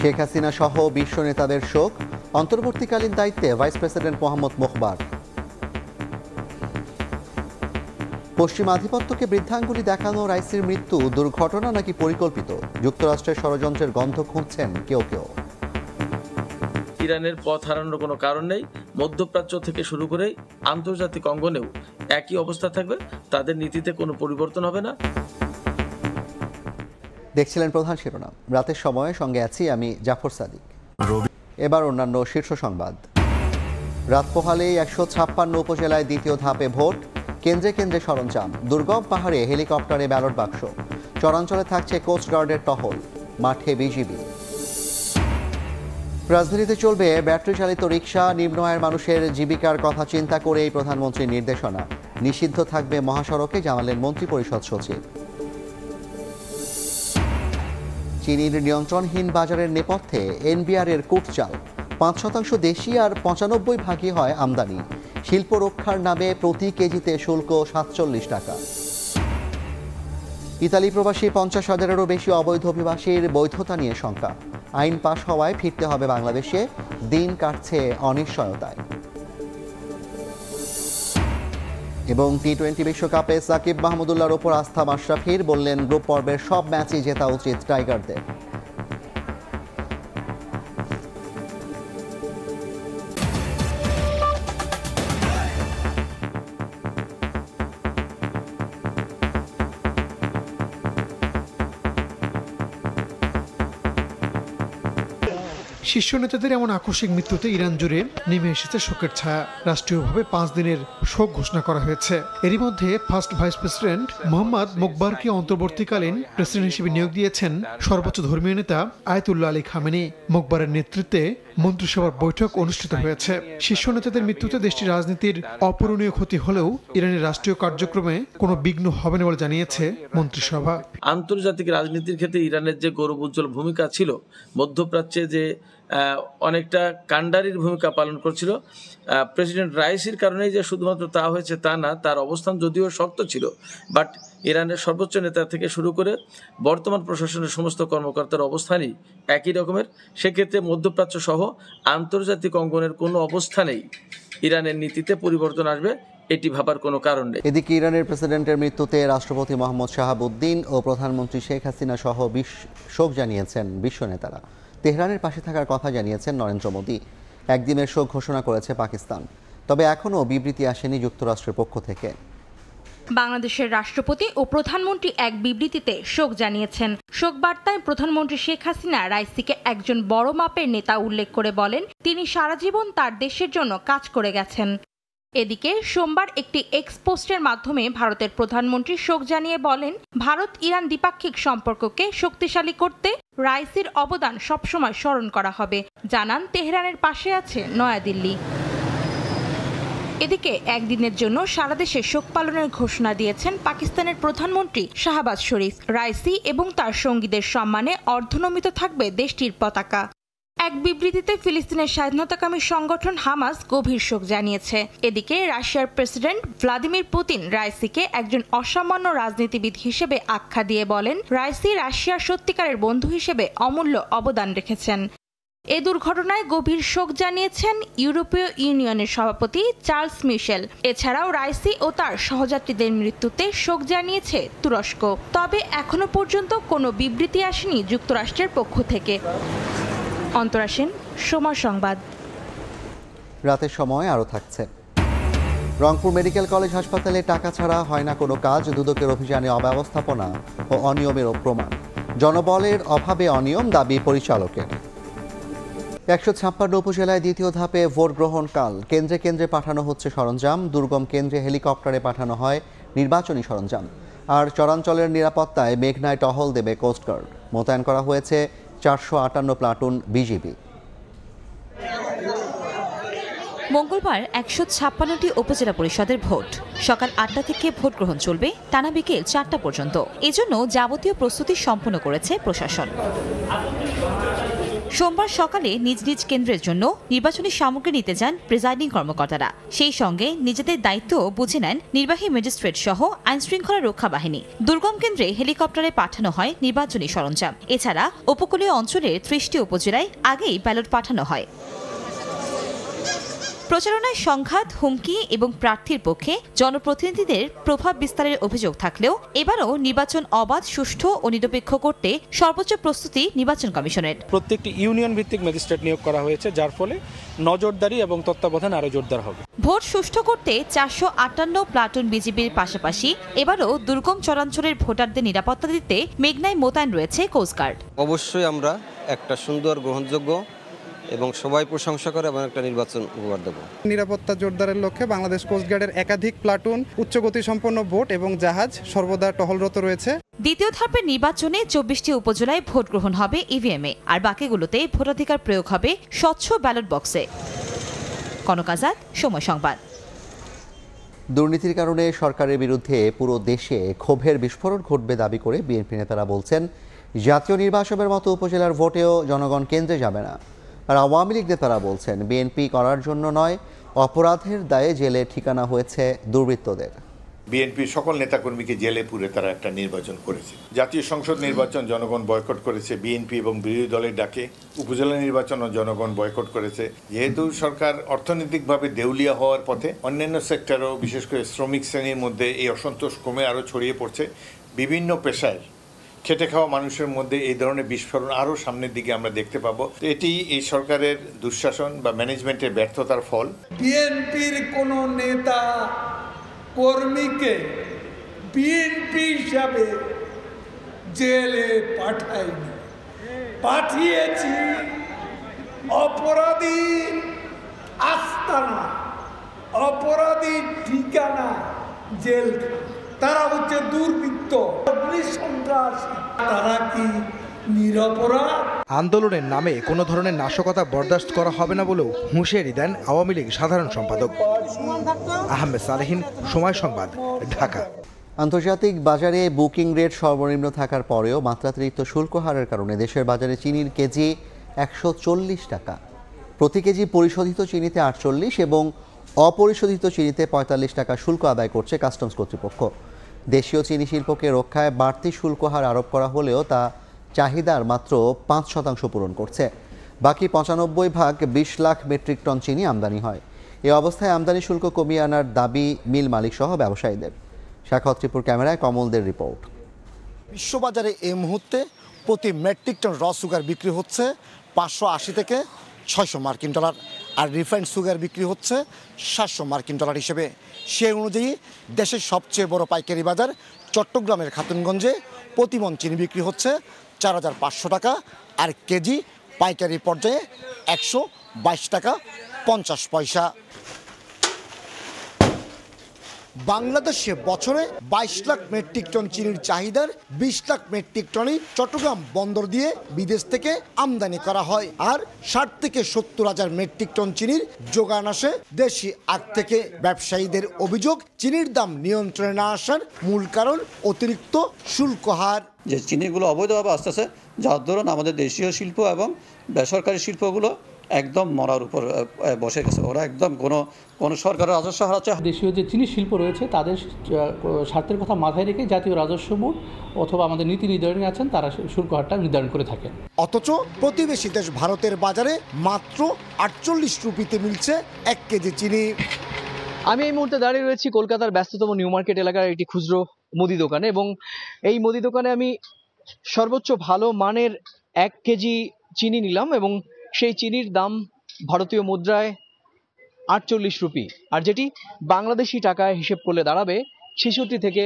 শেখ হাসিনা সহ বিশ্ব নেতাদের শোক, অন্তর্বর্তীকালীন দায়িত্বে ভাইস প্রেসিডেন্ট মোহাম্মদ মোখবার। পশ্চিমা আধিপত্যকে বৃদ্ধাঙ্গুলি দেখানো রাইসির মৃত্যু দুর্ঘটনা নাকি পরিকল্পিত, যুক্তরাষ্ট্রের ষড়যন্ত্রের গন্ধ খুঁজছেন কেউ কেউ। ইরানের পথ হারানোর কোনো কারণ নেই। মধ্যপ্রাচ্য থেকে শুরু করে আন্তর্জাতিক অঙ্গনেও একই অবস্থা থাকবে, তাদের নীতিতে কোনো পরিবর্তন হবে না। দেখছিলেন প্রধান শিরোনাম, রাতের সময়ে সঙ্গে আছি আমি জাফর সাদিক। এবার অন্যান্য শীর্ষ সংবাদ। রাত পোহালেই 156 উপজেলায় দ্বিতীয় ধাপে ভোট, কেন্দ্রে কেন্দ্রে সরঞ্জাম, দুর্গম পাহাড়ে হেলিকপ্টারে ব্যালট বাক্স, চরাঞ্চলে থাকছে কোস্টগার্ডের টহল, মাঠে বিজিবি। রাজধানীতে চলবে ব্যাটারি চালিত রিকশা, নিম্ন আয়ের মানুষের জীবিকার কথা চিন্তা করেই প্রধানমন্ত্রীর নির্দেশনা। নিষিদ্ধ থাকবে মহাসড়কে, জানালেন মন্ত্রিপরিষদ সচিব। চিনির নিয়ন্ত্রণহীন বাজারের নেপথ্যে এনবিআরের কূটচাল, 5% দেশি আর 95% হয় আমদানি। শিল্প রক্ষার নামে প্রতি কেজিতে শুল্ক 47 টাকা। ইতালি প্রবাসী 50,000-এরও বেশি অবৈধ অভিবাসীর বৈধতা নিয়ে শঙ্কা। আইন পাশ হওয়ায় ফিরতে হবে বাংলাদেশে, দিন কাটছে অনিশ্চয়তায়। এবং টি-20 বিশ্বকাপে সাকিব মাহমুদুল্লাহর ওপর আস্থা মাশরাফির, বললেন গ্রুপ পর্বের সব ম্যাচই জেতা উচিত টাইগারদের। শীর্ষ নেতাদের এমন আকস্মিক মৃত্যুতে ইরান জুড়ে নেমে এসেছে শোকের ছায়া। রাষ্ট্রীয়ভাবে 5 দিনের শোক ঘোষণা করা হয়েছে। এরই মধ্যে ফার্স্ট ভাইস প্রেসিডেন্ট মোহাম্মদ মোখবারকে অন্তর্বর্তীকালীন প্রেসিডেন্ট হিসেবে নিয়োগ দিয়েছেন সর্বোচ্চ ধর্মীয় নেতা আয়াতুল্লাহ আলী খামেনি। মোখবারের নেতৃত্বে মন্ত্রিসভার বৈঠক অনুষ্ঠিত হয়েছে। শীর্ষ নেতাদের মৃত্যুতে দেশটির রাজনীতির অপূরণীয় ক্ষতি হলেও ইরানের রাষ্ট্রীয় কার্যক্রমে কোনো বিঘ্ন হবে না বলে জানিয়েছে মন্ত্রিসভা। আন্তর্জাতিক রাজনীতির ক্ষেত্রে ইরানের যে গৌরবোজ্জ্বল ভূমিকা ছিল, মধ্যপ্রাচ্যে যে অনেকটা কাণ্ডারির ভূমিকা পালন করছিল, প্রেসিডেন্ট রাইসির কারণেই যে শুধুমাত্র তা হয়েছে তা না, তার অবস্থান যদিও শক্ত ছিল, বাট ইরানের সর্বোচ্চ নেতা থেকে শুরু করে বর্তমান প্রশাসনের সমস্ত কর্মকর্তার অবস্থানই একই রকমের। সেক্ষেত্রে মধ্যপ্রাচ্য সহ আন্তর্জাতিক অঙ্গনের কোনো অবস্থানেই ইরানের নীতিতে পরিবর্তন আসবে, এটি ভাবার কোনো কারণ নেই। এদিকে ইরানের প্রেসিডেন্টের মৃত্যুতে রাষ্ট্রপতি মোহাম্মদ শাহাবুদ্দিন ও প্রধানমন্ত্রী শেখ হাসিনা সহ শোক জানিয়েছেন বিশ্ব নেতারা। তেহরানের পাশে থাকার কথা জানিয়েছেন নরেন্দ্র মোদী। একদিনের শোক ঘোষণা করেছে পাকিস্তান, তবে এখনও বিবৃতি আসেনি যুক্তরাষ্ট্রের পক্ষ থেকে। বাংলাদেশের রাষ্ট্রপতি ও প্রধানমন্ত্রী এক বিবৃতিতে শোক জানিয়েছেন। শোক বার্তায় প্রধানমন্ত্রী শেখ হাসিনা রাইসিকে একজন বড় মাপের নেতা উল্লেখ করে বলেন, তিনি সারা জীবন তার দেশের জন্য কাজ করে গেছেন। এদিকে সোমবার একটি এক্স পোস্টের মাধ্যমে ভারতের প্রধানমন্ত্রী শোক জানিয়ে বলেন, ভারত ইরান দ্বিপাক্ষিক সম্পর্ককে শক্তিশালী করতে রাইসির অবদান সবসময় স্মরণ করা হবে। জানান, তেহরানের পাশে আছে নয়াদিল্লি। এদিকে একদিনের জন্য সারা দেশে শোক পালনের ঘোষণা দিয়েছেন পাকিস্তানের প্রধানমন্ত্রী শাহবাজ শরীফ। রাইসি এবং তার সঙ্গীদের সম্মানে অর্ধনমিত থাকবে দেশটির পতাকা। এক বিবৃতিতে ফিলিস্তিনের স্বাধীনতাকামী সংগঠন হামাস গভীর শোক জানিয়েছে। এদিকে রাশিয়ার প্রেসিডেন্ট ভ্লাদিমির পুতিন রাইসিকে একজন অসামান্য রাজনীতিবিদ হিসেবে আখ্যা দিয়ে বলেন, রাইসি রাশিয়ার সত্যিকারের বন্ধু হিসেবে অমূল্য অবদান রেখেছেন। এ দুর্ঘটনায় গভীর শোক জানিয়েছেন ইউরোপীয় ইউনিয়নের সভাপতি চার্লস মিশেল। এছাড়াও রাইসি ও তার সহযাত্রীদের মৃত্যুতে শোক জানিয়েছে তুরস্ক। তবে এখনো পর্যন্ত কোনো বিবৃতি আসেনি যুক্তরাষ্ট্রের পক্ষ থেকে। অন্তরা সেন, সময় সংবাদ। রাতের সময় আরও থাকছে। রংপুর মেডিকেল কলেজ হাসপাতালে টাকা ছাড়া হয় না কোনো কাজ, দুদকের অভিযানে অব্যবস্থাপনা ও অনিয়মের প্রমাণ। জনবলের অভাবে অনিয়ম, দাবি পরিচালকের। 156 উপজেলায় দ্বিতীয় ধাপে ভোট গ্রহণ কাল, কেন্দ্রে কেন্দ্রে পাঠানো হচ্ছে সরঞ্জাম, দুর্গম কেন্দ্রে হেলিকপ্টারে পাঠানো হয় নির্বাচনী সরঞ্জাম। আর চরাঞ্চলের নিরাপত্তায় মেঘনায় টহল দেবে কোস্টগার্ড। মোতায়েন করা হয়েছে 458 প্লাটুন বিজিবি। মঙ্গলবার 156টি উপজেলা পরিষদের ভোট। সকাল 8টা থেকে ভোট গ্রহণ চলবে টানা বিকেল 4টা পর্যন্ত। এজন্য যাবতীয় প্রস্তুতি সম্পন্ন করেছে প্রশাসন। সোমবার সকালে নিজ নিজ কেন্দ্রের জন্য নির্বাচনী সামগ্রী নিতে যান প্রিজাইডিং কর্মকর্তারা। সেই সঙ্গে নিজেদের দায়িত্ব বুঝে নেন নির্বাহী ম্যাজিস্ট্রেট সহ আইনশৃঙ্খলা রক্ষা বাহিনী। দুর্গম কেন্দ্রে হেলিকপ্টারে পাঠানো হয় নির্বাচনী সরঞ্জাম। এছাড়া উপকূলীয় অঞ্চলের 30টি উপজেলায় আগেই ব্যালট পাঠানো হয়। প্রচারণায় সংঘাত, হুমকি এবং প্রার্থীর পক্ষে জনপ্রতিনিধিদের প্রভাব বিস্তারের অভিযোগ থাকলেও এবারও নির্বাচন অবাধ, সুষ্ঠু ও নিরপেক্ষ করতে সর্বোচ্চ প্রস্তুতি নির্বাচন কমিশনের। প্রত্যেকটি ইউনিয়ন ভিত্তিক ম্যাজিস্ট্রেট নিয়োগ করা হয়েছে, যার ফলে নজরদারি এবং তত্ত্বাবধান আরও জোরদার হবে। ভোট সুষ্ঠু করতে 458 প্লাটুন বিজিবির পাশাপাশি এবারও দুর্গম চরাঞ্চলের ভোটারদের নিরাপত্তা দিতে মেঘনায় মোতায়েন রয়েছে কোস্টগার্ড। অবশ্যই আমরা একটা সুন্দর, গ্রহণযোগ্য এবং সবাই প্রশংসা করে এবং একটা নির্বাচন উপহার দেব। নিরাপত্তা জোরদারের লক্ষ্যে বাংলাদেশ কোস্টগার্ডের একাধিক প্লাটুন, উচ্চগতি সম্পন্ন বোট এবং জাহাজ সর্বদা টহলরত রয়েছে। দ্বিতীয় ধাপের নির্বাচনে 24টি উপজেলায় ভোট গ্রহণ হবে ইভিএমে, আর বাকিগুলোতে ভোটাধিকার প্রয়োগ হবে স্বচ্ছ ব্যালট বক্সে। কনক আজাদ, সময় সংবাদ। দুর্নীতির কারণে সরকারের বিরুদ্ধে পুরো দেশে ক্ষোভের বিস্ফোরণ ঘটবে দাবি করে বিএনপি নেতারা বলছেন, জাতীয় নির্বাচনের মতো উপজেলার ভোটেও জনগণ কেন্দ্রে যাবে না। আর আওয়ামী লীগ নেতারা বলছেন, বিএনপি করার জন্য নয়, অপরাধের দায়ে জেলে ঠিকানা হয়েছে দুর্বৃত্তদের। বিএনপির সকল নেতাকর্মীকে জেলে পুরে তারা একটা নির্বাচন করেছে। জাতীয় সংসদ নির্বাচন জনগণ বয়কট করেছে বিএনপি এবং বিরোধী দলের ডাকে। উপজেলা নির্বাচনও জনগণ বয়কট করেছে। যেহেতু সরকার অর্থনৈতিকভাবে দেউলিয়া হওয়ার পথে, অন্যান্য সেক্টরও বিশেষ করে শ্রমিক শ্রেণীর মধ্যে এই অসন্তোষ কমে আরও ছড়িয়ে পড়ছে। বিভিন্ন পেশায় খেটে খাওয়া মানুষের মধ্যে এই ধরনের বিস্ফোরণ আরও সামনের দিকে আমরা দেখতে পাবো। তো এটি এই সরকারের দুঃশাসন বা ম্যানেজমেন্টের ব্যর্থতার ফল। বিএনপির কোনো নেতা কর্মীকে বিএনপি হিসাবে জেলে পাঠায়নি, পাঠিয়েছি অপরাধী আস্তানা, অপরাধী ঠিকানা জেল। তারা হচ্ছে দুর্বৃত্ত, অগ্নিসন্ত্রাসী। তারা কি নিরপরাধ? আন্দোলনের নামে কোনো ধরনের নাশকতা বরদাস্ত করা হবে না বলেও হুঁশিয়ারি দেন আওয়ামী লীগ সাধারণ সম্পাদক। আহমেদ সালেহিন, সময় সংবাদ, ঢাকা। আন্তর্জাতিক বাজারে বুকিং রেট সর্বনিম্ন থাকার পরেও মাত্রাতিরিক্ত শুল্ক হারের কারণে দেশের বাজারে চিনির কেজি 140 টাকা। প্রতি কেজি পরিশোধিত চিনিতে 48 এবং অপরিশোধিত চিনিতে 45 টাকা শুল্ক আদায় করছে কাস্টমস কর্তৃপক্ষ। দেশীয় চিনি শিল্পকে রক্ষায় বাড়তি শুল্ক হার আরোপ করা হলেও তা চাহিদার মাত্র 5% পূরণ করছে। বাকি 95 20 লাখ মেট্রিক টন চিনি আমদানি হয়। এ অবস্থায় আমদানি শুল্ক কমিয়ে আনার দাবি মিল মালিক সহ ব্যবসায়ীদের। শাখা ত্রিপুর ক্যামেরায় কমলদের রিপোর্ট। বিশ্ববাজারে এই মুহূর্তে প্রতি মেট্রিক টন র সুগার বিক্রি হচ্ছে 580 থেকে 600 মার্কিন ডলার, আর রিফাইন্ড সুগার বিক্রি হচ্ছে 700 মার্কিন ডলার হিসেবে। সেই অনুযায়ী দেশের সবচেয়ে বড় পাইকারি বাজার চট্টগ্রামের খাতুনগঞ্জে প্রতি মণ চিনি বিক্রি হচ্ছে 4500 টাকা, আর কেজি পাইকারি পর্যায়ে 122 টাকা 50 পয়সা। বাংলাদেশে বছরে 22 লাখ মেট্রিক টন চিনির চাহিদার 20 লাখ মেট্রিক টনই চট্টগ্রাম বন্দর দিয়ে বিদেশ থেকে আমদানি করা হয়, আর 60 থেকে 70 হাজার মেট্রিক টন চিনির যোগান আসে দেশি আখ থেকে। ব্যবসায়ীদের অভিযোগ, চিনির দাম নিয়ন্ত্রণে না আসার মূল কারণ অতিরিক্ত শুল্ক হার। যে চিনিগুলো অবৈধভাবে আসতেছে, যার দরুন আমাদের দেশীয় শিল্প এবং বেসরকারি শিল্পগুলো একদম মরার উপর বসে গেছে। ওরা একদম কোনো সরকারের রাজস্ব হারাচ্ছে। দেশীয় যে চিনি শিল্প রয়েছে তাদের স্বার্থের কথা মাথায় রেখে জাতীয় রাজস্ব বোর্ড অথবা আমাদের নীতি নির্ধারণী আছেন, তারা শুল্ক হারটা নির্ধারণ করে থাকেন। অথচ প্রতিবেশী দেশ ভারতের বাজারে মাত্র 48 রুপিতে মিলছে 1 কেজি চিনি। আমি এই মুহূর্তে দাঁড়িয়ে রয়েছি কলকাতার ব্যস্ততম নিউ মার্কেট এলাকার একটি খুচরো মুদি দোকানে, এবং এই মুদি দোকানে আমি সর্বোচ্চ ভালো মানের 1 কেজি চিনি নিলাম, এবং সেই চিনির দাম ভারতীয় মুদ্রায় 48 রুপি, আর যেটি বাংলাদেশি টাকায় হিসেব করলে দাঁড়াবে 66 থেকে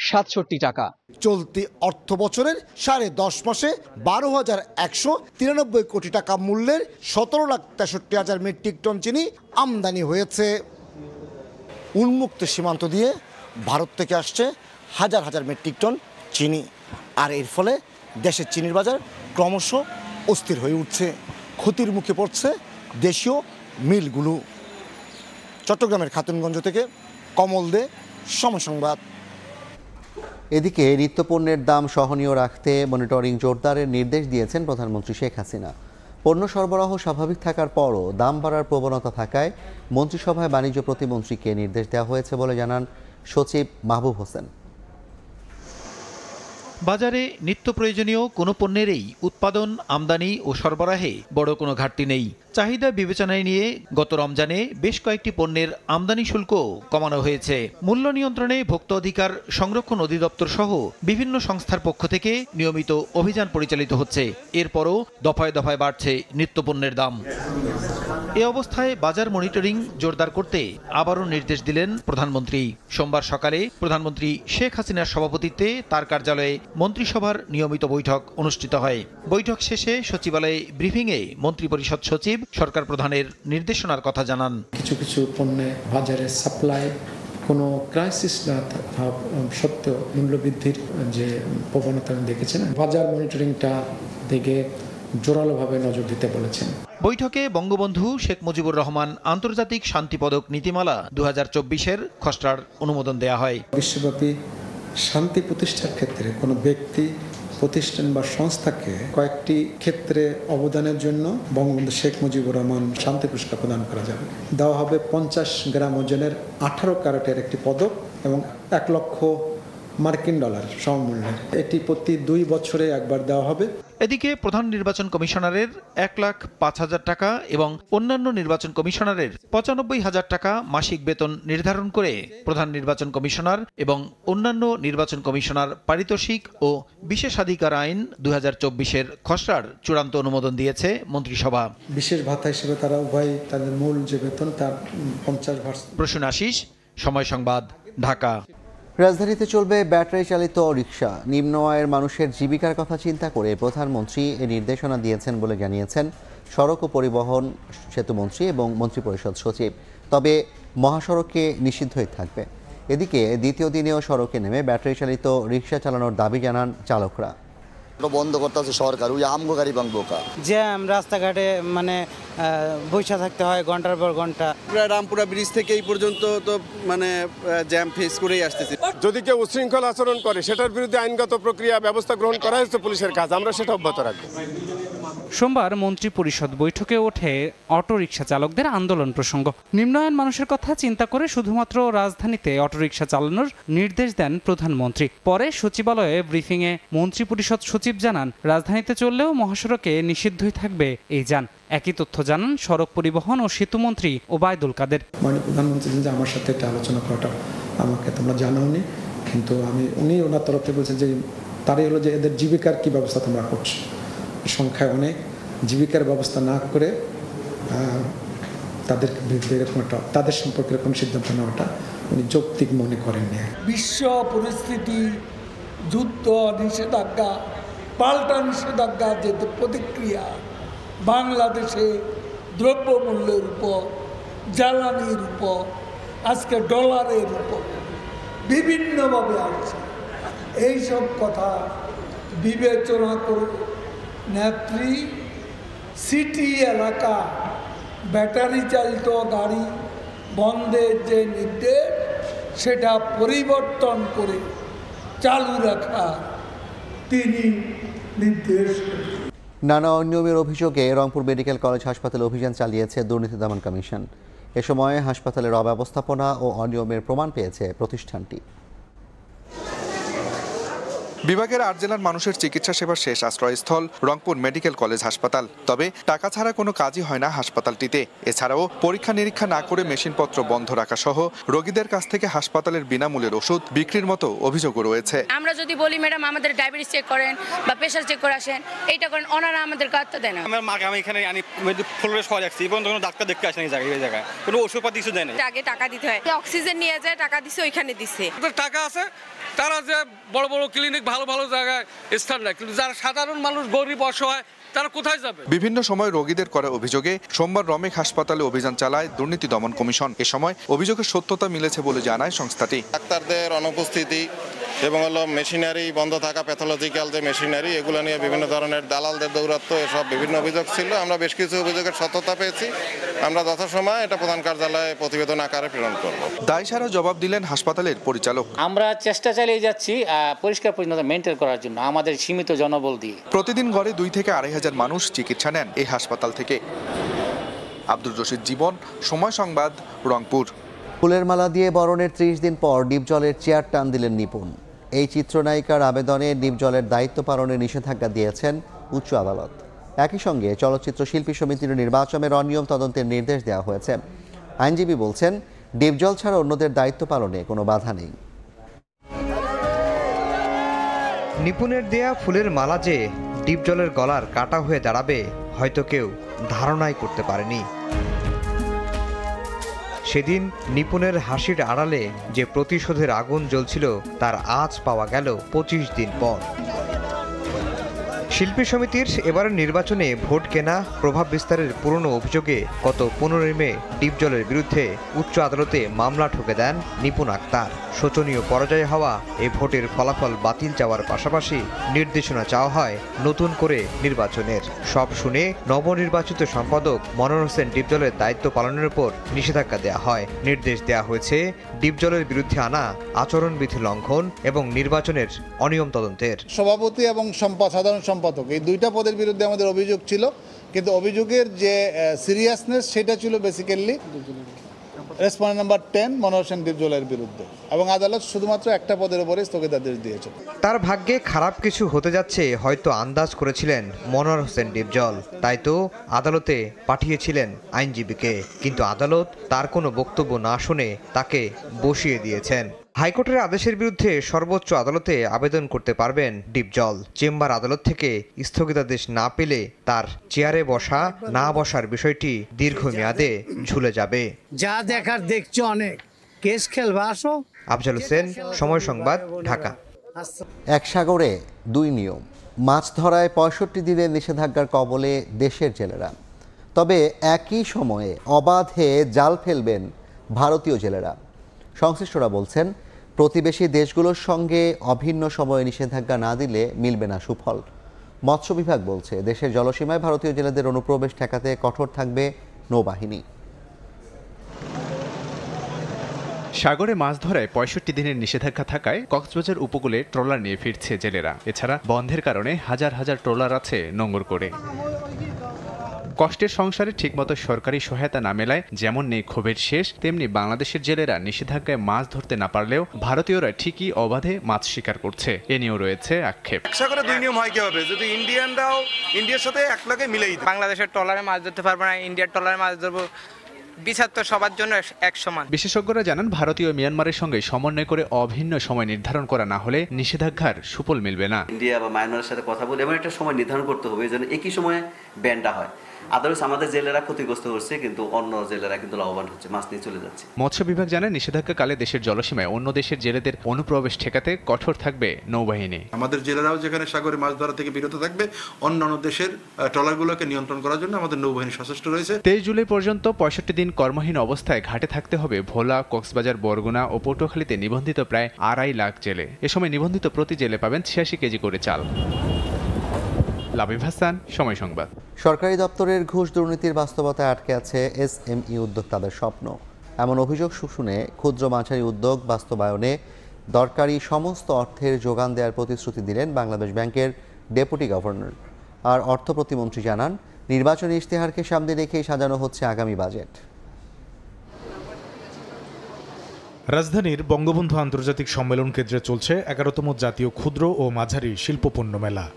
67 টাকা। চলতি অর্থ বছরের 10.5 মাসে 12,193 কোটি টাকা মূল্যের 17,63,000 মেট্রিক টন চিনি আমদানি হয়েছে। উন্মুক্ত সীমান্ত দিয়ে ভারত থেকে আসছে হাজার হাজার মেট্রিক টন চিনি, আর এর ফলে দেশের চিনির বাজার ক্রমশ অস্থির হয়ে উঠছে। ক্ষতির মুখে পড়ছে দেশীয় মিলগুলো। চট্টগ্রামের খাতুনগঞ্জ থেকে কমল দে, সময় সংবাদ। এদিকে নিত্যপণ্যের দাম সহনীয় রাখতে মনিটরিং জোরদারের নির্দেশ দিয়েছেন প্রধানমন্ত্রী শেখ হাসিনা। পণ্য সরবরাহ স্বাভাবিক থাকার পরও দাম বাড়ার প্রবণতা থাকায় মন্ত্রিসভায় বাণিজ্য প্রতিমন্ত্রীকে নির্দেশ দেওয়া হয়েছে বলে জানান সচিব মাহবুব হোসেন। বাজারে নিত্য প্রয়োজনীয় কোনো পণ্যেরই উৎপাদন, আমদানি ও সরবরাহে বড় কোনো ঘাটতি নেই। চাহিদা বিবেচনায় নিয়ে গত রমজানে বেশ কয়েকটি পণ্যের আমদানি শুল্ক কমানো হয়েছে। মূল্য নিয়ন্ত্রণে ভোক্তা অধিকার সংরক্ষণ অধিদপ্তর সহ বিভিন্ন সংস্থার পক্ষ থেকে নিয়মিত অভিযান পরিচালিত হচ্ছে। এরপরও দফায় দফায় বাড়ছে নিত্যপণ্যের দাম। এ অবস্থায় বাজার মনিটরিং জোরদার করতে আবারও নির্দেশ দিলেন প্রধানমন্ত্রী। সোমবার সকালে প্রধানমন্ত্রী শেখ হাসিনার সভাপতিত্বে তার কার্যালয়ে মন্ত্রিসভার নিয়মিত বৈঠক অনুষ্ঠিত হয়। বৈঠক শেষে সচিবালয়ে ব্রিফিংয়ে মন্ত্রিপরিষদ সচিব সরকার প্রধানের নির্দেশনার কথা জানান। কিছু কিছু পণ্যে বাজারে সাপ্লাই কোনো ক্রাইসিস না থাকা সত্ত্বেও মূল্যবৃদ্ধির যে প্রবণতা দেখেছেন, বাজার মনিটরিংটা দিকে জোরালোভাবে নজর দিতে বলেছেন। বৈঠকে বঙ্গবন্ধু শেখ মুজিবুর রহমান আন্তর্জাতিক শান্তি পদক নীতিমালা 2024-এর খসড়ার অনুমোদন দেয়া হয়। বিশ্বব্যাপী শান্তি প্রতিষ্ঠার ক্ষেত্রে কোনো ব্যক্তি, প্রতিষ্ঠান বা সংস্থাকে কয়েকটি ক্ষেত্রে অবদানের জন্য বঙ্গবন্ধু শেখ মুজিবুর রহমান শান্তি পুরস্কার প্রদান করা যাবে। দেওয়া হবে 50 গ্রাম ওজনের 18 ক্যারেটের একটি পদক এবং $1 লক্ষ সমমূল্যের। এটি প্রতি 2 বছরে একবার দেওয়া হবে। এদিকে প্রধান নির্বাচন কমিশনারের 1,05,000 টাকা এবং অন্যান্য নির্বাচন কমিশনারের 95,000 টাকা মাসিক বেতন নির্ধারণ করে প্রধান নির্বাচন কমিশনার এবং অন্যান্য নির্বাচন কমিশনার পারিতোষিক ও বিশেষাধিকার আইন 2024-এর খসড়ার চূড়ান্ত অনুমোদন দিয়েছে মন্ত্রিসভা। বিশেষ ভাতা হিসেবে তারা উভয় তাদের মূল যে বেতন তার 50%। প্রসূন আশিস, সময় সংবাদ, ঢাকা। রাজধানীতে চলবে ব্যাটারি চালিত রিকশা। নিম্ন আয়ের মানুষের জীবিকার কথা চিন্তা করে প্রধানমন্ত্রী এ নির্দেশনা দিয়েছেন বলে জানিয়েছেন সড়ক ও পরিবহন সেতুমন্ত্রী এবং মন্ত্রিপরিষদ সচিব। তবে মহাসড়কে নিষিদ্ধই থাকবে। এদিকে দ্বিতীয় দিনেও সড়কে নেমে ব্যাটারি চালিত রিকশা চালানোর দাবি জানান চালকরা। বন্ধ করতে আছে সরকার, ওই আমগো গাড়ি ভাঙবো কা জ্যাম, রাস্তাঘাটে মানে বসে থাকতে হয় ঘন্টার পর ঘন্টা। রামপুরা ব্রিজ থেকে এই পর্যন্ত তো মানে জ্যাম ফেস করেই আসতেছি। যদি কেউ উচ্ছৃঙ্খল আচরণ করে সেটার বিরুদ্ধে আইনগত প্রক্রিয়া ব্যবস্থা গ্রহণ করা হয়েছে পুলিশের কাজ, আমরা সেটা অব্যাহত রাখবো। সোমবার মন্ত্রী পরিষদ বৈঠকে ওঠে অটোরিকশা চালকদের আন্দোলন প্রসঙ্গ। নিম্নায়ন মানুষের কথা চিন্তা করে শুধুমাত্র রাজধানীতে অটোরিকশা চালানোর নির্দেশ দেন প্রধানমন্ত্রী। পরে সচিবালয়ে ব্রিফিংয়ে মন্ত্রী পরিষদ সচিব জানান, রাজধানীতে চললেও মহাসড়কে নিষিদ্ধই থাকবে এই যান। একই তথ্য জানান সড়ক পরিবহন ও সেতুমন্ত্রী ওবায়দুল কাদের। মানে প্রধানমন্ত্রী যে আমার সাথে একটা আলোচনা করাটা আমাকে তোমরা জানাওনি, কিন্তু উনি ওনার তরফ থেকে বলছেন যে তারই হলো যে এদের জীবিকার কি ব্যবস্থা তোমরা করছো। সংখ্যায় অনেক, জীবিকার ব্যবস্থা না করে তাদের বিরুদ্ধে এরকম একটা তাদের সম্পর্কে এরকম সিদ্ধান্ত নেওয়াটা উনি যৌক্তিক মনে করেননি। বিশ্ব পরিস্থিতি, যুদ্ধ, নিষেধাজ্ঞা, পাল্টা নিষেধাজ্ঞা যে প্রতিক্রিয়া বাংলাদেশে দ্রব্যমূল্যের উপর, জ্বালানির উপর, আজকে ডলারের উপর বিভিন্নভাবে আসছে। এইসব কথা বিবেচনা করে নেত্রী সিটি এলাকা ব্যাটারি চালিত গাড়ি বন্ধের যে নির্দেশ সেটা পরিবর্তন করে চালু রাখা তিনি নির্দেশ। নানা অনিয়মের অভিযোগে রংপুর মেডিকেল কলেজ হাসপাতালে অভিযান চালিয়েছে দুর্নীতি দমন কমিশন। এ সময় হাসপাতালের অব্যবস্থাপনা ও অনিয়মের প্রমাণ পেয়েছে প্রতিষ্ঠানটি। বিভাগের 8 জেলার মানুষের চিকিৎসা সেবার শেষ আশ্রয়স্থল রংপুর মেডিকেল কলেজ হাসপাতাল। তবে টাকা ছাড়া কোনো কাজই হয় না হাসপাতালটিতে। এছাড়াও পরীক্ষা নিরীক্ষা না করে মেশিনপত্র বন্ধ রাখা সহ রোগীদের কাছ থেকে হাসপাতালের বিনামূল্যের ওষুধ বিক্রির মতো অভিযোগও রয়েছে। আমরা যদি বলি ম্যাডাম আমাদের ডায়াবেটিস চেক করেন বা প্রেশার চেক করে আসেন, এইটা করেন, ওনারা আমাদের কাজটা দেন না। আমার মাকে আমি এখানে আনি ফুলরে সহ রাখছি এবং কোনো ডাক্তার দেখতে আসেন এই জায়গায় কোনো ওষুধপাতি কিছু দেয় না। আগে টাকা দিতে হয়, অক্সিজেন নিয়ে যায়, টাকা দিছে ওইখানে দিছে। টাকা আছে তারা যে বড় বড় ক্লিনিক ভালো ভালো জায়গায় স্থান নেয়, কিন্তু যারা সাধারণ মানুষ গরিব অসহায় তারা কোথায় যাবে? বিভিন্ন সময় রোগীদের করা অভিযোগে সোমবার রমেক হাসপাতালে অভিযান চালায় দুর্নীতি দমন কমিশন। এ সময় অভিযোগের সত্যতা মিলেছে বলে জানায় সংস্থাটি। ডাক্তারদের অনুপস্থিতি, এবং হলো মেশিনারি বন্ধ থাকা, প্যাথোলজিক্যাল যে মেশিনারি, এগুলো নিয়ে বিভিন্ন ধরনের দালালদের দৌরাত্ম্য, এসব বিভিন্ন অভিযোগ ছিল। আমরা বেশ কিছু অভিযোগের সত্যতা পেয়েছি। আমরা যথাসময়ে এটা প্রধান কার্যালয়ে প্রতিবেদন আকারে প্রেরণ করব। দায়সারা জবাব দিলেন হাসপাতালের পরিচালক। আমরা চেষ্টা চালিয়ে যাচ্ছি পরিষ্কার পরিচ্ছন্নতা মেনটেন করার জন্য আমাদের সীমিত জনবল দিয়ে। প্রতিদিন গড়ে 2 থেকে 2,500 মানুষ চিকিৎসা নেন এই হাসপাতাল থেকে। আব্দুর রশিদ জীবন, সময় সংবাদ, রংপুর। ফুলের মালা দিয়ে বরণের 30 দিন পর ডিপজলের চেয়ার টান দিলেন নিপুণ। এই চিত্রনায়িকার আবেদনে ডিপজলের দায়িত্ব পালনের নিষেধাজ্ঞা দিয়েছেন উচ্চ আদালত। একই সঙ্গে চলচ্চিত্র শিল্পী সমিতির নির্বাচনের অনিয়ম তদন্তের নির্দেশ দেওয়া হয়েছে। আইনজীবী বলছেন, ডিপজল ছাড়া অন্যদের দায়িত্ব পালনে কোনো বাধা নেই। নিপুণের দেয়া ফুলের মালা যে ডিপজলের গলার কাটা হয়ে দাঁড়াবে, হয়তো কেউ ধারণাই করতে পারেনি। সেদিন নিপুণের হাসির আড়ালে যে প্রতিশোধের আগুন জ্বলছিল, তার আঁচ পাওয়া গেল 25 দিন পর। শিল্পী সমিতির এবারের নির্বাচনে ভোট কেনা, প্রভাব বিস্তারের পুরনো অভিযোগে গত 15 মে ডিপজলের বিরুদ্ধে উচ্চ আদালতে মামলা ঠুকে দেন নিপুণ আক্তার। শোচনীয় পরাজয় হওয়া এই ভোটের ফলাফল বাতিল চাওয়ার পাশাপাশি নির্দেশনা চাওয়া হয় নতুন করে নির্বাচনের। সব শুনে নবনির্বাচিত সম্পাদক মনোয়ার হোসেন ডিপজলের দায়িত্ব পালনের উপর নিষেধাজ্ঞা দেওয়া হয়। নির্দেশ দেওয়া হয়েছে ডিপজলের বিরুদ্ধে আনা আচরণবিধি লঙ্ঘন এবং নির্বাচনের অনিয়ম তদন্তের। সভাপতি এবং সাধারণ সম্পাদক, এই 2টা পদের বিরুদ্ধে আমাদের অভিযোগ ছিল, কিন্তু অভিযোগের যে সিরিয়াসনেস সেটা ছিল basically respondent number 10 Monowar Hossain ডিপজলের বিরুদ্ধে, এবং আদালত শুধুমাত্র একটা পদের উপরে স্থগিতাদেশ দিয়েছে। তার ভাগ্যে খারাপ কিছু হতে যাচ্ছে হয়তো আন্দাজ করেছিলেন মনোয়ার হোসেন ডিপজল, তাই তো আদালতে পাঠিয়েছিলেন আইনজীবীকে, কিন্তু আদালত তার কোনো বক্তব্য না শুনে তাকে বসিয়ে দিয়েছেন। হাইকোর্টের আদেশের বিরুদ্ধে সর্বোচ্চ আদালতে আবেদন করতে পারবেন ডিপজল। চেম্বার আদালত থেকে স্থগিতাদেশ না পেলে তার চেয়ারে বসা না বসার বিষয়টি দীর্ঘমেয়াদে ঝুলে যাবে। যা দেখার দেখছো, অনেক কেস খেলবা। আসো। আফজাল হোসেন, সময় সংবাদ, ঢাকা। এক সাগরে 2 নিয়ম। মাছ ধরায় 65 দিনের নিষেধাজ্ঞার কবলে দেশের জেলেরা। তবে একই সময়ে অবাধে জাল ফেলবেন ভারতীয় জেলেরা। সংশ্লিষ্টরা বলছেন, প্রতিবেশী দেশগুলোর সঙ্গে অভিন্ন সময়ে নিষেধাজ্ঞা না দিলে মিলবে না সুফল। মৎস্য বিভাগ বলছে, দেশের জলসীমায় ভারতীয় জেলেদের অনুপ্রবেশ ঠেকাতে কঠোর থাকবে নৌবাহিনী। সাগরে মাছ ধরায় 65 দিনের নিষেধাজ্ঞা থাকায় কক্সবাজার উপকূলে ট্রলার নিয়ে ফিরছে জেলেরা। এছাড়া বন্ধের কারণে হাজার হাজার ট্রলার আছে নোঙর করে। কষ্টের সংসারে ঠিকমতো সরকারি সহায়তা না মেলায় যেমন নেই ক্ষোভের শেষ, তেমনি বাংলাদেশের জেলেরা নিষেধাজ্ঞায় মাছ ধরতে না পারলেও ভারতীয়রা ঠিকই অবাধে মাছ শিকার করছে, এ নিয়েও রয়েছে আক্ষেপ। সাগরে 2 নিয়ম হয় কিভাবে, যদি ইন্ডিয়ানরাও ইন্ডিয়ার সাথে এক লাগে মিলেই বাংলাদেশের ট্রলারে মাছ ধরতে পারবো না, ইন্ডিয়ার ট্রলারে মাছ ধরবো, বিচার তো সবার জন্য এক সমান। বিশেষজ্ঞরা জানান, ভারতীয় মিয়ানমারের সঙ্গে সমন্বয় করে অভিন্ন সময় নির্ধারণ করা না হলে নিষেধাজ্ঞার সুফল মিলবে না। ইন্ডিয়া বা মায়ানমারের সাথে কথা বলে এমন একটা সময় নির্ধারণ করতে হবে যেন একই সময়ে ব্যানটা হয়। আদারওয়াইজ আমাদের জেলেরা ক্ষতিগ্রস্ত হচ্ছে, কিন্তু অন্য জেলেরা কিন্তু লাভবান হচ্ছে, মাছ নিয়ে চলে যাচ্ছে। মৎস্য বিভাগ জানায়, নিষেধাজ্ঞাকালে দেশের জলসীমায় অন্য দেশের জেলেদের অনুপ্রবেশ ঠেকাতে কঠোর থাকবে নৌবাহিনী। আমাদের জেলেরাও যেখানে সাগরে মাছ ধরা থেকে বিরত থাকবে, অন্যান্য দেশের ট্রলারগুলোকে নিয়ন্ত্রণ করার জন্য আমাদের নৌবাহিনী সচেষ্ট রয়েছে। 23 জুলাই পর্যন্ত 65 দিন কর্মহীন অবস্থায় ঘাটে থাকতে হবে ভোলা, কক্সবাজার, বরগুনা ও পটুয়াখালীতে নিবন্ধিত প্রায় 2.5 লাখ জেলে। এ সময় নিবন্ধিত প্রতি জেলে পাবেন 86 কেজি করে চাল। লাবিব হাসান, সময় সংবাদ। সরকারি দপ্তরের ঘুষ দুর্নীতির বাস্তবতায় আটকে আছে এসএমই উদ্যোক্তাদের স্বপ্ন। এমন অভিযোগ শুনে ক্ষুদ্র মাঝারি উদ্যোগ বাস্তবায়নে দরকারি সমস্ত অর্থের যোগান দেওয়ার প্রতিশ্রুতি দিলেন বাংলাদেশ ব্যাংকের ডেপুটি গভর্নর। আর অর্থ প্রতিমন্ত্রী জানান, নির্বাচনী ইশতেহারকে সামনে রেখেই সাজানো হচ্ছে আগামী বাজেট। রাজধানীর বঙ্গবন্ধু আন্তর্জাতিক সম্মেলন কেন্দ্রে চলছে 11তম জাতীয় ক্ষুদ্র ও মাঝারি শিল্পপণ্য মেলা।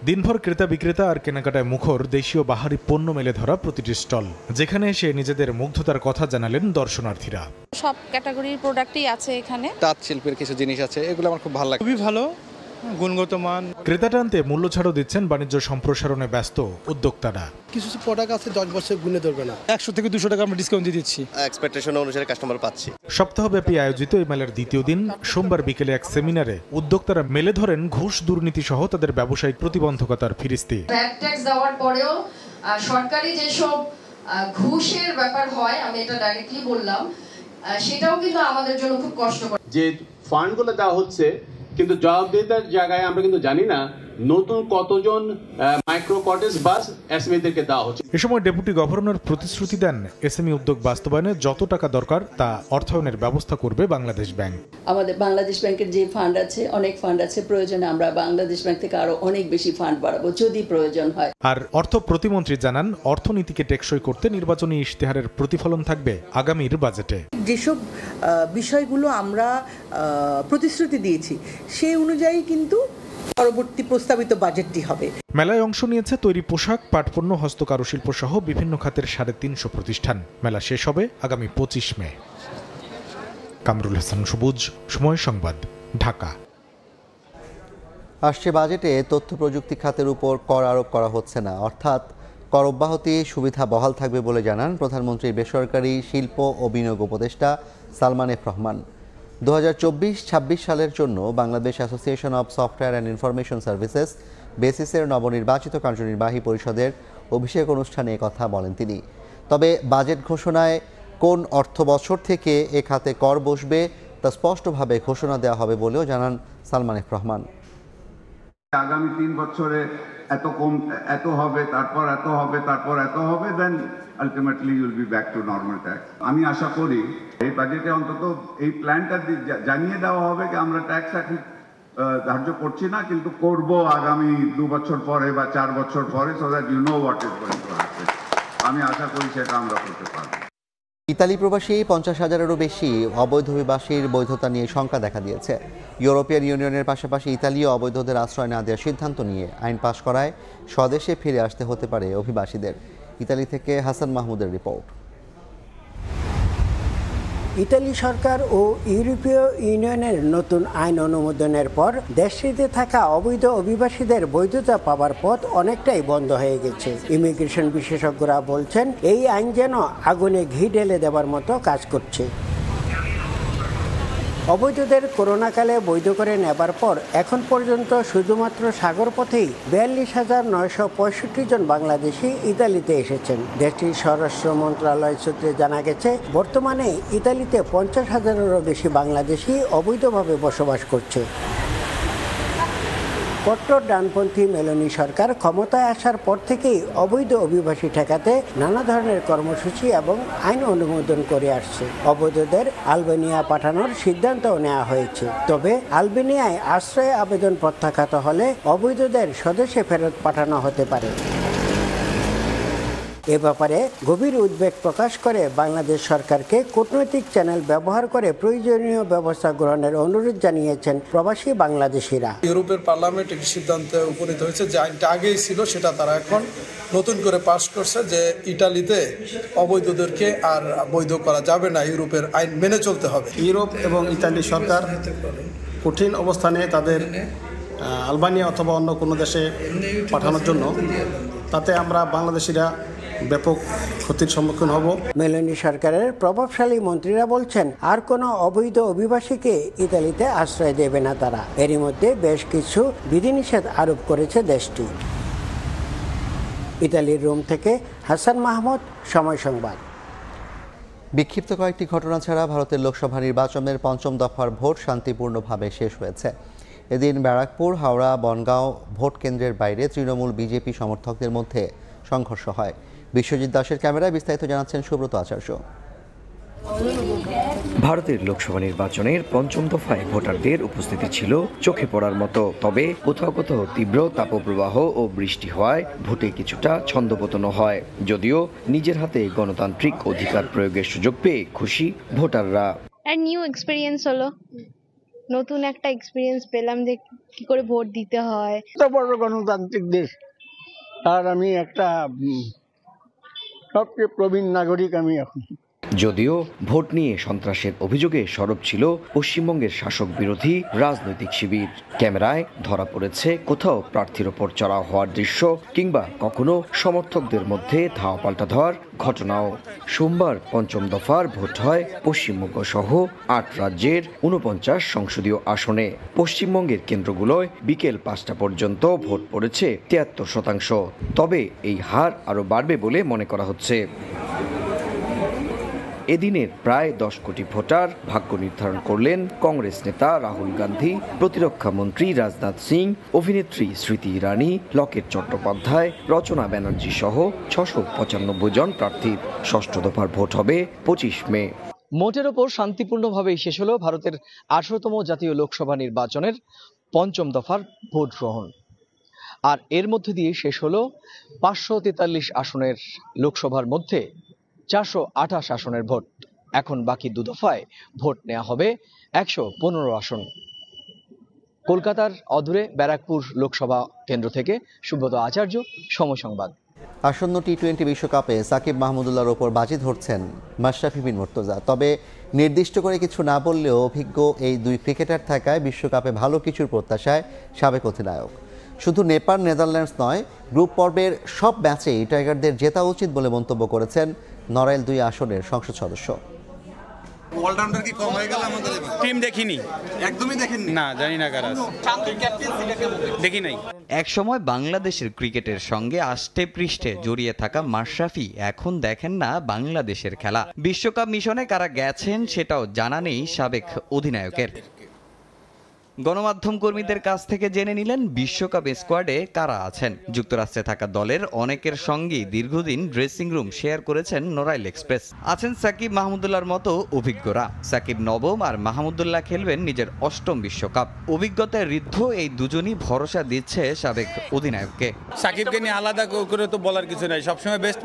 দিনভর ক্রেতা বিক্রেতা আর কেনাকাটায় মুখর দেশীয় বাহারি পণ্য মেলে ধরা প্রতিটি স্টল, যেখানে এসে নিজেদের মুগ্ধতার কথা জানালেন দর্শনার্থীরা। সব ক্যাটাগরির প্রোডাক্টই আছে এখানে। তাঁত শিল্পের কিছু জিনিস আছে, এগুলো আমার খুব ভালো লাগে, খুবই ভালো গুণগত মান। ক্রেতা টানতে মূল্য ছাড়ও দিচ্ছেন বাণিজ্য সম্প্রসারণে ব্যস্ত উদ্যোক্তারা। কিছু প্রোডাক্ট আছে 10 বছর গুণে ধরবে না, 100 থেকে 200 টাকা আমরা ডিসকাউন্ট দিয়ে দিচ্ছি, এক্সপেকটেশন অনুসারে কাস্টমার পাচ্ছি। সপ্তাহব্যাপী আয়োজিত এই মেলার দ্বিতীয় দিন সোমবার বিকেলে এক সেমিনারে উদ্যোক্তারা মেলে ধরেন ঘুষ দুর্নীতি সহ তাদের ব্যবসায়িক প্রতিবন্ধকতার ফিরিস্তি। ভ্যাট ট্যাক্স দেওয়ার পরেও সরকারি যেসব ঘুষের ব্যাপার হয়, আমি এটা ডাইরেক্টলি বললাম, সেটাও কিন্তু আমাদের জন্য খুব কষ্টকর। যে ফান্ডগুলো দেওয়া হচ্ছে, কিন্তু জবাবদিহিতার জায়গায় আমরা কিন্তু জানি না নতুন কতজন মাইক্রো কটেজ বাস এসএমইদেরকে দেওয়া হচ্ছে। এ সময় ডেপুটি গভর্নর প্রতিশ্রুতি দেন এসএমই উদ্যোগ বাস্তবায়নে যত টাকা দরকার তা অর্থায়নের ব্যবস্থা করবে বাংলাদেশ ব্যাংক। আমাদের বাংলাদেশ ব্যাংকের যে ফান্ড আছে, অনেক ফান্ড আছে, প্রয়োজনে আমরা বাংলাদেশ ব্যাংক থেকে আরো অনেক বেশি ফান্ড বাড়াবো যদি প্রয়োজন হয়। আর অর্থ প্রতিমন্ত্রী জানান অর্থনীতিকে টেকসই করতে নির্বাচনী ইশতেহারের প্রতিফলন থাকবে আগামীর বাজেটে। যেসব বিষয়গুলো আমরা প্রতিশ্রুতি দিয়েছি সেই অনুযায়ী কিন্তু পরবর্তী প্রস্তাবিত বাজেটটি হবে। মেলায় অংশ নিয়েছে তৈরি পোশাক, পাটপণ্য, হস্তকারুশিল্প সহ বিভিন্ন খাতের 350 প্রতিষ্ঠান। মেলা শেষ হবে আগামী 25 মে। কামরুল হাসান সবুজ, সময় সংবাদ, ঢাকা। আসছে বাজেটে তথ্য প্রযুক্তি খাতের উপর কর আরোপ করা হচ্ছে না, অর্থাৎ কর অব্যাহতি সুবিধা বহাল থাকবে বলে জানান প্রধানমন্ত্রীর বেসরকারি শিল্প ও বিনিয়োগ উপদেষ্টা সালমান এফ রহমান। 2024-26 সালের জন্য Bangladesh association of software and information services বেসিসের নবনির্বাচিত কার্যনির্বাহী পরিষদের অভিষেক অনুষ্ঠানে কথা বলেন তিনি। তবে বাজেট ঘোষণায় কোন অর্থ বছর থেকে এ খাতে কর বসবে তা স্পষ্টভাবে ঘোষণা দেওয়া হবে বলেও জানান সালমান এফ রহমান। আগামী 3 বছরে এত হবে, তারপর এত হবে, তারপর এত হবে, then ultimately you'll be back to normal tax. আমি আশা করি এই বাজেটে অন্তত এই প্ল্যানটা জানিয়ে দেওয়া হবে যে আমরা ট্যাক্স এখন ধার্য করছি না, কিন্তু করব আগামী 2 বছর পরে বা 4 বছর পরে, so that you know what is going to happen. আমি আশা করি সেটা আমরা করতে পারব। ইতালি প্রবাসী 50,000-এরও বেশি অবৈধ অভিবাসীর বৈধতা নিয়ে শঙ্কা দেখা দিয়েছে। ইউরোপিয়ান ইউনিয়নের পাশাপাশি ইতালীয় অবৈধদের আশ্রয় না দেওয়ার সিদ্ধান্ত নিয়ে আইন পাশ করায় স্বদেশে ফিরে আসতে হতে পারে অভিবাসীদের। ইতালি থেকে হাসান মাহমুদের রিপোর্ট। ইতালি সরকার ও ইউরোপীয় ইউনিয়নের নতুন আইন অনুমোদনের পর দেশটিতে থাকা অবৈধ অভিবাসীদের বৈধতা পাওয়ার পথ অনেকটাই বন্ধ হয়ে গেছে। ইমিগ্রেশন বিশেষজ্ঞরা বলছেন এই আইন যেন আগুনে ঘি ঢেলে দেওয়ার মতো কাজ করছে। অবৈধদের করোনাকালে বৈধ করে নেবার পর এখন পর্যন্ত শুধুমাত্র সাগর পথেই 42,965 জন বাংলাদেশি ইতালিতে এসেছেন। দেশটির স্বরাষ্ট্র মন্ত্রণালয় সূত্রে জানা গেছে বর্তমানে ইতালিতে 50,000-এরও বেশি বাংলাদেশি অবৈধভাবে বসবাস করছে। কট্টর ডানপন্থী মেলোনি সরকার ক্ষমতায় আসার পর থেকেই অবৈধ অভিবাসী ঠেকাতে নানা ধরনের কর্মসূচি এবং আইন অনুমোদন করে আসছে। অবৈধদের আলবেনিয়া পাঠানোর সিদ্ধান্তও নেওয়া হয়েছে। তবে আলবেনিয়ায় আশ্রয় আবেদন প্রত্যাখ্যাত হলে অবৈধদের স্বদেশে ফেরত পাঠানো হতে পারে। এ ব্যাপারে গভীর উদ্বেগ প্রকাশ করে বাংলাদেশ সরকারকে কূটনৈতিক চ্যানেল ব্যবহার করে প্রয়োজনীয় ব্যবস্থা গ্রহণের অনুরোধ জানিয়েছেন প্রবাসী বাংলাদেশিরা। ইউরোপের পার্লামেন্ট একটি সিদ্ধান্তে উপনীত হয়েছে যে আইনটা আগেই ছিল সেটা তারা এখন নতুন করে পাস করছে যে ইটালিতে অবৈধদেরকে আর বৈধ করা যাবে না, ইউরোপের আইন মেনে চলতে হবে। ইউরোপ এবং ইতালি সরকার কঠিন অবস্থানে তাদের আলবানিয়া অথবা অন্য কোনো দেশে পাঠানোর জন্য, তাতে আমরা বাংলাদেশিরা ব্যাপক ক্ষতির সম্মুখীন হব। মেলোনি সরকারের প্রভাবশালী মন্ত্রীরা বলছেন আর কোনো অবৈধ অভিবাসীকে ইতালিতে আশ্রয় দেবে না তারা। এরই মধ্যে বেশ কিছু বিধিনিষেধ আরোপ করেছে দেশটি। ইতালির রোম থেকে হাসান মাহমুদ, সময় সংবাদ। বিক্ষিপ্ত কয়েকটি ঘটনা ছাড়া ভারতের লোকসভা নির্বাচনের 5ম দফার ভোট শান্তিপূর্ণভাবে শেষ হয়েছে। এদিন ব্যারাকপুর, হাওড়া, বনগাঁও ভোট কেন্দ্রের বাইরে তৃণমূল বিজেপি সমর্থকদের মধ্যে সংঘর্ষ হয়। বিশ্বজিৎ দাসের ক্যামেরায় বিস্তারিত জানাচ্ছেন সুব্রত আচার্য। ভারতের লোকসভা নির্বাচনের 5ম দফায় ভোটারদের উপস্থিতি ছিল চোখে পড়ার মতো। তবে কোথাও কোথাও তীব্র তাপপ্রবাহ ও বৃষ্টি হওয়ায় ভোটে কিছুটা ছন্দপতনও হয়। যদিও নিজের হাতে গণতান্ত্রিক অধিকার প্রয়োগের সুযোগ পেয়ে খুশি ভোটাররা। নিউ এক্সপেরিয়েন্স হলো, নতুন একটা এক্সপেরিয়েন্স পেলাম যে কি করে ভোট দিতে হয়। এত বড় গণতান্ত্রিক দেশ, আর আমি একটা সবচেয়ে প্রবীণ নাগরিক আমি এখন। যদিও ভোট নিয়ে সন্ত্রাসের অভিযোগে সরব ছিল পশ্চিমবঙ্গের শাসক বিরোধী রাজনৈতিক শিবির। ক্যামেরায় ধরা পড়েছে কোথাও প্রার্থীর ওপর চড়াও হওয়ার দৃশ্য কিংবা কখনো সমর্থকদের মধ্যে ধাওয়া পাল্টা ধোয়ার ঘটনাও। সোমবার 5ম দফার ভোট হয় পশ্চিমবঙ্গ সহ 8 রাজ্যের 49 সংসদীয় আসনে। পশ্চিমবঙ্গের কেন্দ্রগুলোয় বিকেল 5টা পর্যন্ত ভোট পড়েছে 73%। তবে এই হার আরও বাড়বে বলে মনে করা হচ্ছে। এদিনের প্রায় 10 কোটি ভোটার ভাগ্য নির্ধারণ করলেন কংগ্রেস নেতা রাহুল গান্ধী, প্রতিরক্ষা মন্ত্রী রাজনাথ সিং, অভিনেত্রী স্মৃতি ইরানি, লকেট চট্টোপাধ্যায়, রচনা ব্যানার্জি সহ 695 জন প্রার্থীর। ষষ্ঠ দফার ভোট হবে 25 মে। মোটের ওপর শান্তিপূর্ণভাবেই শেষ হলো ভারতের 18তম জাতীয় লোকসভা নির্বাচনের 5ম দফার ভোট গ্রহণ। আর এর মধ্যে দিয়ে শেষ হলো 543 আসনের লোকসভার মধ্যে 428 আসনের ভোট। এখন বাকি 2 দফায় ভোট নেওয়া হবে 115 আসন। কলকাতার অদূরে ব্যারাকপুর লোকসভা কেন্দ্র থেকে সুব্রত আচার্য, সময় সংবাদ। আসন্ন টি-20 বিশ্বকাপে সাকিব মাহমুদুল্লাহর ওপর বাজি ধরছেন মাশরাফি বিন মুর্তজা। তবে নির্দিষ্ট করে কিছু না বললেও অভিজ্ঞ এই 2 ক্রিকেটার থাকায় বিশ্বকাপে ভালো কিছুর প্রত্যাশায় সাবেক অধিনায়ক। শুধু নেপাল নেদারল্যান্ডস নয়, গ্রুপ পর্বের সব ম্যাচেই টাইগারদের জেতা উচিত বলে মন্তব্য করেছেন নড়াইল 2 আসনের সংসদ সদস্য। অলরাউন্ডার কি কম হয়ে গেল আমাদের? টিম দেখিনি, একদমই দেখিনি, না জানি না কারা দেখি নাই। একসময় বাংলাদেশের ক্রিকেটের সঙ্গে আষ্টে পৃষ্ঠে জড়িয়ে থাকা মাশরাফি এখন দেখেন না বাংলাদেশের খেলা। বিশ্বকাপ মিশনে কারা গেছেন সেটাও জানা নেই সাবেক অধিনায়কের। গণমাধ্যম কর্মীদের কাছ থেকে জেনে নিলেন বিশ্বকাপ স্কোয়াডে কারা আছেন। যুক্তরাষ্ট্রে থাকা দলের অনেকের সঙ্গেই দীর্ঘদিন ড্রেসিং রুম শেয়ার করেছেন নড়াইল এক্সপ্রেস। আছেন সাকিব মাহমুদুল্লাহর মতো অভিজ্ঞরা। সাকিব নবম আর মাহমুদুল্লাহ খেলবেন নিজের 8ম বিশ্বকাপ। অভিজ্ঞতায় ঋদ্ধ এই দুজনই ভরসা দিচ্ছে সাবেক অধিনায়ককে। সাকিবকে নিয়ে আলাদা করে তো বলার কিছু নাই, সবসময় বেস্ট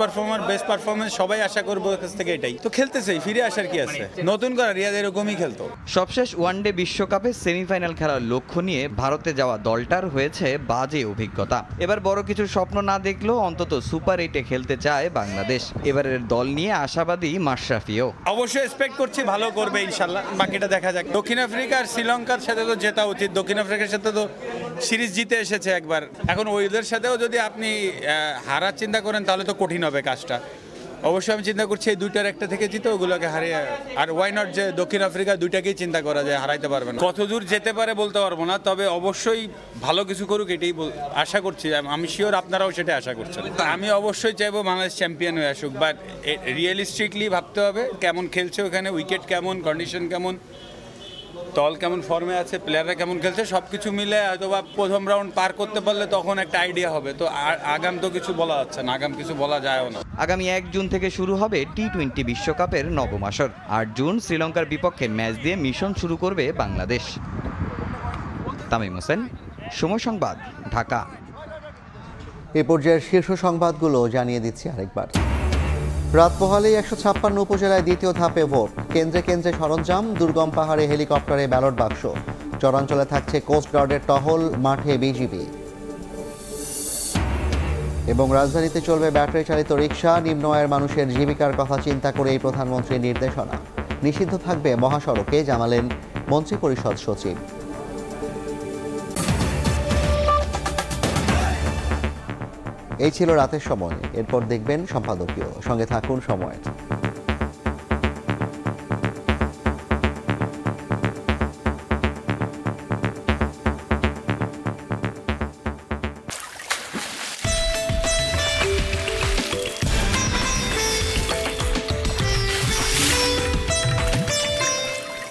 পারফরমেন্স সবাই আশা করবো কাছ থেকে। এটাই তো খেলতেছে, ফিরে আসার কি আছে, নতুন করা রিয়াদ এরকমই খেলতো। সবশেষ ওয়ানডে বিশ্বকাপে সেমিফাইনাল খেলার লক্ষ্য নিয়ে ভারতে যাওয়া দলটার হয়েছে বাজে অভিজ্ঞতা। এবার বড় কিছু স্বপ্ন না দেখলেও অন্তত সুপার 8-এ খেলতে চায় বাংলাদেশ। এবারের দল নিয়ে আশাবাদী মাশরাফিও। অবশ্যই এক্সপেক্ট করছি ভালো করবে ইনশাল্লাহ, বাকিটা দেখা যাক। দক্ষিণ আফ্রিকা আর শ্রীলঙ্কার সাথে তো জেতা উচিত। দক্ষিণ আফ্রিকার সাথে তো সিরিজ জিতে এসেছে একবার, এখন ওইদের সাথেও যদি আপনি হারার চিন্তা করেন তাহলে তো কঠিন হবে কাজটা। অবশ্যই আমি চিন্তা করছি এই 2টার একটা থেকে জিতে ওগুলোকে হারিয়ে, আর ওয়াই নট যে দক্ষিণ আফ্রিকা 2টাকেই চিন্তা করা যায়, হারাইতে পারবে না। কত দূর যেতে পারে বলতে পারবো না, তবে অবশ্যই ভালো কিছু করুক এটাই আশা করছি। আমি শিওর আপনারাও সেটা আশা করছেন। আমি অবশ্যই চাইবো বাংলাদেশ চ্যাম্পিয়ন হয়ে আসুক, বাট রিয়েলিস্টিকলি ভাবতে হবে কেমন খেলছে ওখানে, উইকেট কেমন, কন্ডিশন কেমন, দল কেমন ফর্মে আছে, প্লেয়াররা কেমন খেলছে, সবকিছু মিলে হয়তো বা প্রথম রাউন্ড পার করতে পারলে তখন একটা আইডিয়া হবে। তো আগাম তো কিছু বলা যাচ্ছে না, আগাম কিছু বলা যায়ও না। আগামী 1 জুন থেকে শুরু হবে টি-20 বিশ্বকাপের 9ম আসর। 8 জুন শ্রীলঙ্কার বিপক্ষে ম্যাচ দিয়ে মিশন শুরু করবে বাংলাদেশ। তামিম হোসেন, সময় সংবাদ, ঢাকা। এই পর্যায়ের শীর্ষ সংবাদগুলো জানিয়ে দিচ্ছি আরেকবার। রাত পোহালেই 156 উপজেলায় দ্বিতীয় ধাপে ভোট। কেন্দ্রে কেন্দ্রে সরঞ্জাম, দুর্গম পাহাড়ে হেলিকপ্টারে ব্যালট বাক্স। চরাঞ্চলে থাকছে কোস্টগার্ডের টহল, মাঠে বিজিবি। এবং রাজধানীতে চলবে ব্যাটারি চালিত রিকশা। নিম্ন আয়ের মানুষের জীবিকার কথা চিন্তা করেই প্রধানমন্ত্রীর নির্দেশনা। নিষিদ্ধ থাকবে মহাসড়কে, জানালেন মন্ত্রিপরিষদ সচিব। এই ছিল রাতের সময়। এরপর দেখবেন সম্পাদকীয়। সঙ্গে থাকুন সময়।